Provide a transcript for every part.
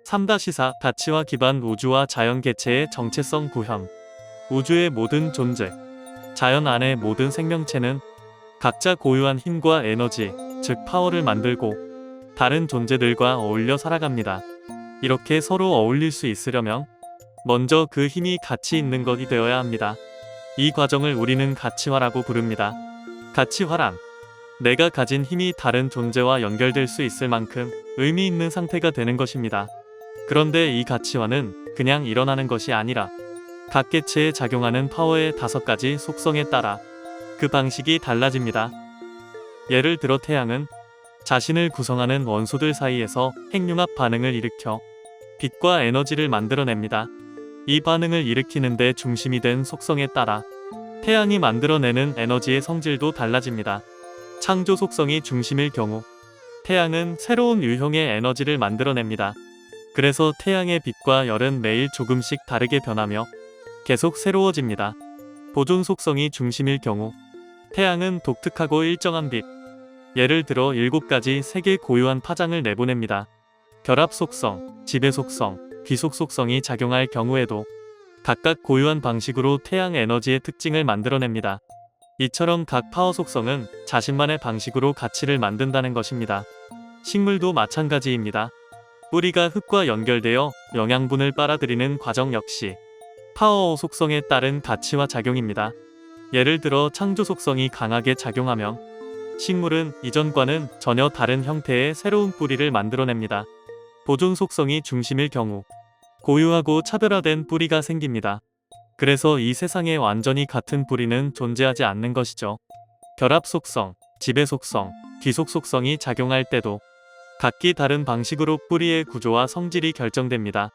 3-4 가치와 기반 우주와 자연 개체의 정체성 구현. 우주의 모든 존재, 자연 안의 모든 생명체는 각자 고유한 힘과 에너지, 즉 파워를 만들고 다른 존재들과 어울려 살아갑니다. 이렇게 서로 어울릴 수 있으려면 먼저 그 힘이 가치 있는 것이 되어야 합니다. 이 과정을 우리는 가치화라고 부릅니다. 가치화란 내가 가진 힘이 다른 존재와 연결될 수 있을 만큼 의미 있는 상태가 되는 것입니다. 그런데 이 가치화는 그냥 일어나는 것이 아니라 각 개체에 작용하는 파워의 5가지 속성에 따라 그 방식이 달라집니다. 예를 들어 태양은 자신을 구성하는 원소들 사이에서 핵융합 반응을 일으켜 빛과 에너지를 만들어냅니다. 이 반응을 일으키는 데 중심이 된 속성에 따라 태양이 만들어내는 에너지의 성질도 달라집니다. 창조 속성이 중심일 경우 태양은 새로운 유형의 에너지를 만들어냅니다. 그래서 태양의 빛과 열은 매일 조금씩 다르게 변하며 계속 새로워집니다. 보존 속성이 중심일 경우 태양은 독특하고 일정한 빛, 예를 들어 7가지 색의 고유한 파장을 내보냅니다. 결합 속성, 지배 속성, 귀속 속성이 작용할 경우에도 각각 고유한 방식으로 태양 에너지의 특징을 만들어냅니다. 이처럼 각 파워 속성은 자신만의 방식으로 가치를 만든다는 것입니다. 식물도 마찬가지입니다. 뿌리가 흙과 연결되어 영양분을 빨아들이는 과정 역시 파워 속성에 따른 가치와 작용입니다. 예를 들어 창조 속성이 강하게 작용하면 식물은 이전과는 전혀 다른 형태의 새로운 뿌리를 만들어냅니다. 보존 속성이 중심일 경우 고유하고 차별화된 뿌리가 생깁니다. 그래서 이 세상에 완전히 같은 뿌리는 존재하지 않는 것이죠. 결합 속성, 지배 속성, 귀속 속성이 작용할 때도 각기 다른 방식으로 뿌리의 구조와 성질이 결정됩니다.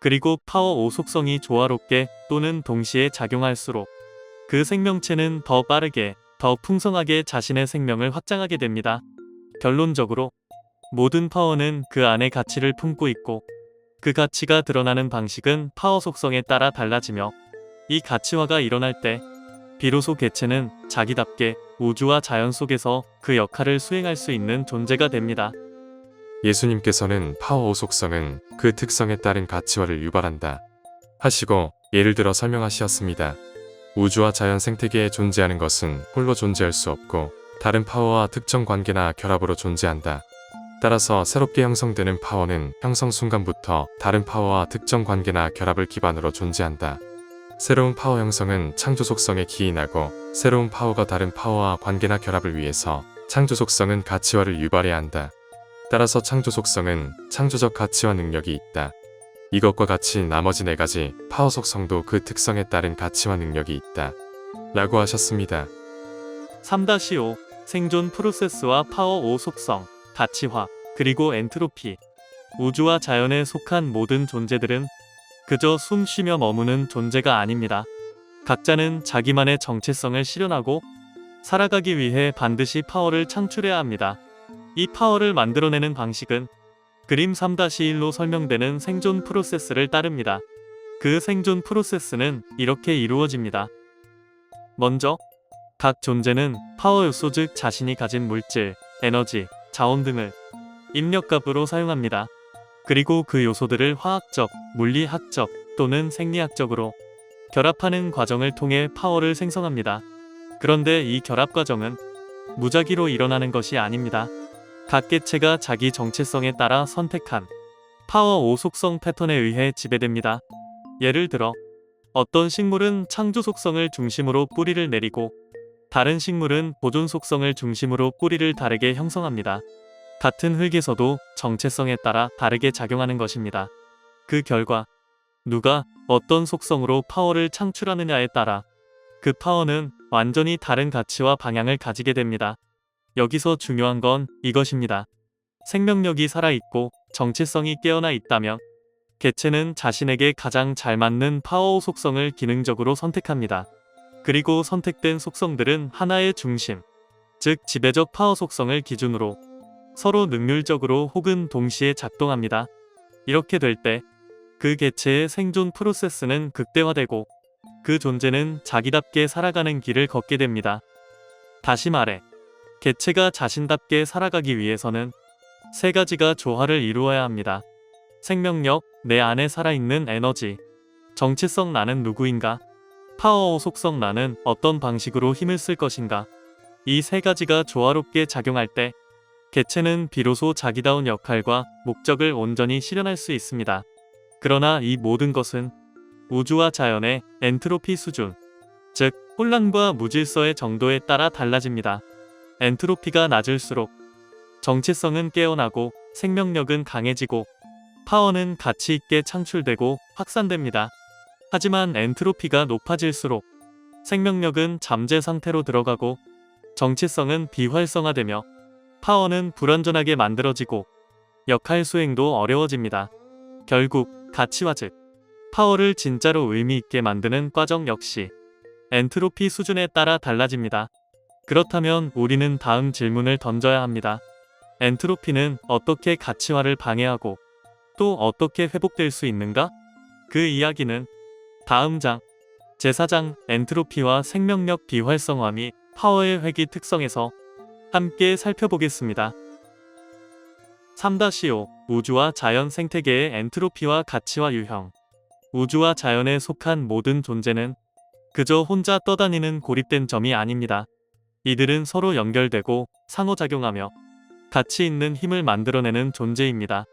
그리고 파워 5 속성이 조화롭게 또는 동시에 작용할수록 그 생명체는 더 빠르게, 더 풍성하게 자신의 생명을 확장하게 됩니다. 결론적으로 모든 파워는 그 안에 가치를 품고 있고 그 가치가 드러나는 방식은 파워 속성에 따라 달라지며 이 가치화가 일어날 때 비로소 개체는 자기답게 우주와 자연 속에서 그 역할을 수행할 수 있는 존재가 됩니다. 예수님께서는 파워 5 속성은 그 특성에 따른 가치화를 유발한다 하시고 예를 들어 설명하셨습니다. 우주와 자연 생태계에 존재하는 것은 홀로 존재할 수 없고 다른 파워와 특정 관계나 결합으로 존재한다. 따라서 새롭게 형성되는 파워는 형성 순간부터 다른 파워와 특정 관계나 결합을 기반으로 존재한다. 새로운 파워 형성은 창조 속성에 기인하고 새로운 파워가 다른 파워와 관계나 결합을 위해서 창조 속성은 가치화를 유발해야 한다. 따라서 창조 속성은 창조적 가치화 능력이 있다. 이것과 같이 나머지 4가지 파워 속성도 그 특성에 따른 가치화 능력이 있다. 라고 하셨습니다. 3-5 생존 프로세스와 파워 5 속성, 가치화, 그리고 엔트로피. 우주와 자연에 속한 모든 존재들은 그저 숨 쉬며 머무는 존재가 아닙니다. 각자는 자기만의 정체성을 실현하고 살아가기 위해 반드시 파워를 창출해야 합니다. 이 파워를 만들어내는 방식은 그림 3-1로 설명되는 생존 프로세스를 따릅니다. 그 생존 프로세스는 이렇게 이루어집니다. 먼저 각 존재는 파워 요소 즉 자신이 가진 물질, 에너지, 자원 등을 입력값으로 사용합니다. 그리고 그 요소들을 화학적, 물리학적 또는 생리학적으로 결합하는 과정을 통해 파워를 생성합니다. 그런데 이 결합 과정은 무작위로 일어나는 것이 아닙니다. 각 개체가 자기 정체성에 따라 선택한 파워 5 속성 패턴에 의해 지배됩니다. 예를 들어 어떤 식물은 창조 속성을 중심으로 뿌리를 내리고 다른 식물은 보존 속성을 중심으로 뿌리를 다르게 형성합니다. 같은 흙에서도 정체성에 따라 다르게 작용하는 것입니다. 그 결과 누가 어떤 속성으로 파워를 창출하느냐에 따라 그 파워는 완전히 다른 가치와 방향을 가지게 됩니다. 여기서 중요한 건 이것입니다. 생명력이 살아있고 정체성이 깨어나 있다면 개체는 자신에게 가장 잘 맞는 파워 속성을 기능적으로 선택합니다. 그리고 선택된 속성들은 하나의 중심, 즉 지배적 파워 속성을 기준으로 서로 능률적으로 혹은 동시에 작동합니다. 이렇게 될 때 그 개체의 생존 프로세스는 극대화되고 그 존재는 자기답게 살아가는 길을 걷게 됩니다. 다시 말해 개체가 자신답게 살아가기 위해서는 3가지가 조화를 이루어야 합니다. 생명력, 내 안에 살아있는 에너지, 정체성 나는 누구인가? 파워 5 속성 나는 어떤 방식으로 힘을 쓸 것인가? 이 세 가지가 조화롭게 작용할 때 개체는 비로소 자기다운 역할과 목적을 온전히 실현할 수 있습니다. 그러나 이 모든 것은 우주와 자연의 엔트로피 수준, 즉 혼란과 무질서의 정도에 따라 달라집니다. 엔트로피가 낮을수록 정체성은 깨어나고 생명력은 강해지고 파워는 가치 있게 창출되고 확산됩니다. 하지만 엔트로피가 높아질수록 생명력은 잠재 상태로 들어가고 정체성은 비활성화되며 파워는 불완전하게 만들어지고 역할 수행도 어려워집니다. 결국 가치와 즉 파워를 진짜로 의미 있게 만드는 과정 역시 엔트로피 수준에 따라 달라집니다. 그렇다면 우리는 다음 질문을 던져야 합니다. 엔트로피는 어떻게 가치화를 방해하고 또 어떻게 회복될 수 있는가? 그 이야기는 다음 장 제4장 엔트로피와 생명력 비활성화 및 파워의 회귀 특성에서 함께 살펴보겠습니다. 3-5 우주와 자연 생태계의 엔트로피와 가치화 유형. 우주와 자연에 속한 모든 존재는 그저 혼자 떠다니는 고립된 점이 아닙니다. 이들은 서로 연결되고 상호작용하며 가치 있는 힘을 만들어내는 존재입니다.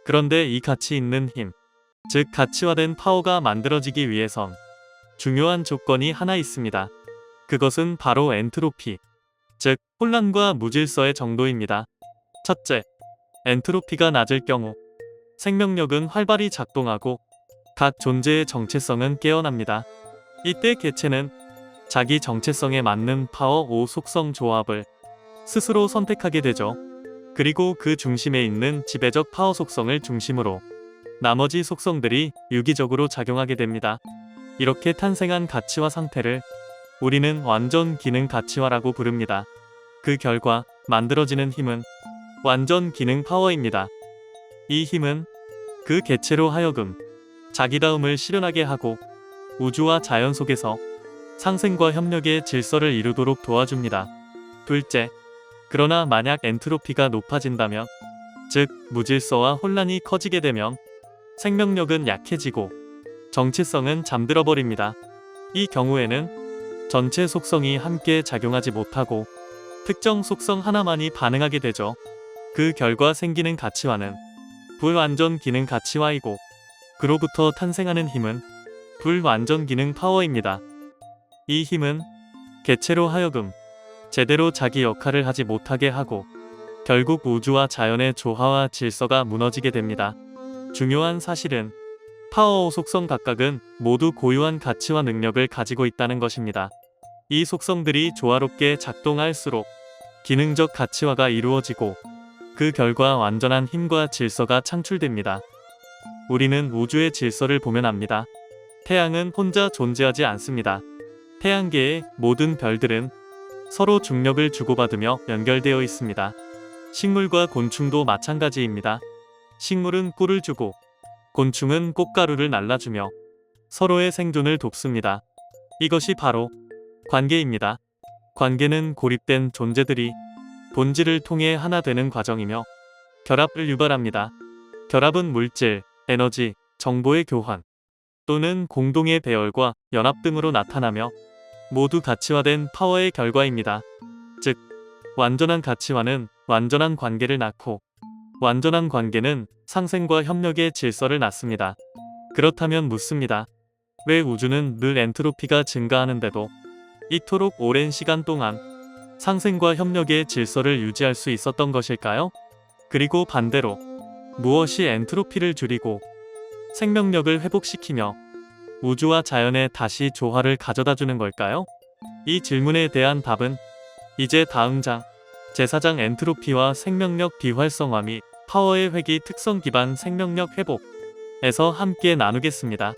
그런데 이 가치 있는 힘, 즉 가치화된 파워가 만들어지기 위해선 중요한 조건이 하나 있습니다. 그것은 바로 엔트로피, 즉 혼란과 무질서의 정도입니다. 첫째, 엔트로피가 낮을 경우 생명력은 활발히 작동하고 각 존재의 정체성은 깨어납니다. 이때 개체는 자기 정체성에 맞는 파워 5 속성 조합을 스스로 선택하게 되죠. 그리고 그 중심에 있는 지배적 파워 속성을 중심으로 나머지 속성들이 유기적으로 작용하게 됩니다. 이렇게 탄생한 가치화 상태를 우리는 완전 기능 가치화라고 부릅니다. 그 결과 만들어지는 힘은 완전 기능 파워입니다. 이 힘은 그 개체로 하여금 자기다움을 실현하게 하고 우주와 자연 속에서 상생과 협력의 질서를 이루도록 도와줍니다. 둘째, 그러나 만약 엔트로피가 높아진다면, 즉 무질서와 혼란이 커지게 되면 생명력은 약해지고 정체성은 잠들어 버립니다. 이 경우에는 전체 속성이 함께 작용하지 못하고 특정 속성 하나만이 반응하게 되죠. 그 결과 생기는 가치화는 불완전 기능 가치화이고 그로부터 탄생하는 힘은 불완전 기능 파워입니다. 이 힘은 개체로 하여금 제대로 자기 역할을 하지 못하게 하고 결국 우주와 자연의 조화와 질서가 무너지게 됩니다. 중요한 사실은 파워 5 속성 각각은 모두 고유한 가치와 능력을 가지고 있다는 것입니다. 이 속성들이 조화롭게 작동할수록 기능적 가치화가 이루어지고 그 결과 완전한 힘과 질서가 창출됩니다. 우리는 우주의 질서를 보면 압니다. 태양은 혼자 존재하지 않습니다. 태양계의 모든 별들은 서로 중력을 주고받으며 연결되어 있습니다. 식물과 곤충도 마찬가지입니다. 식물은 꿀을 주고 곤충은 꽃가루를 날라주며 서로의 생존을 돕습니다. 이것이 바로 관계입니다. 관계는 고립된 존재들이 본질을 통해 하나 되는 과정이며 결합을 유발합니다. 결합은 물질, 에너지, 정보의 교환 또는 공동의 배열과 연합 등으로 나타나며 모두 가치화된 파워의 결과입니다. 즉, 완전한 가치화는 완전한 관계를 낳고 완전한 관계는 상생과 협력의 질서를 낳습니다. 그렇다면 묻습니다. 왜 우주는 늘 엔트로피가 증가하는데도 이토록 오랜 시간 동안 상생과 협력의 질서를 유지할 수 있었던 것일까요? 그리고 반대로 무엇이 엔트로피를 줄이고 생명력을 회복시키며 우주와 자연에 다시 조화를 가져다 주는 걸까요? 이 질문에 대한 답은 이제 다음 장 제4장 엔트로피와 생명력 비활성화 및 파워의 회귀 특성 기반 생명력 회복에서 함께 나누겠습니다.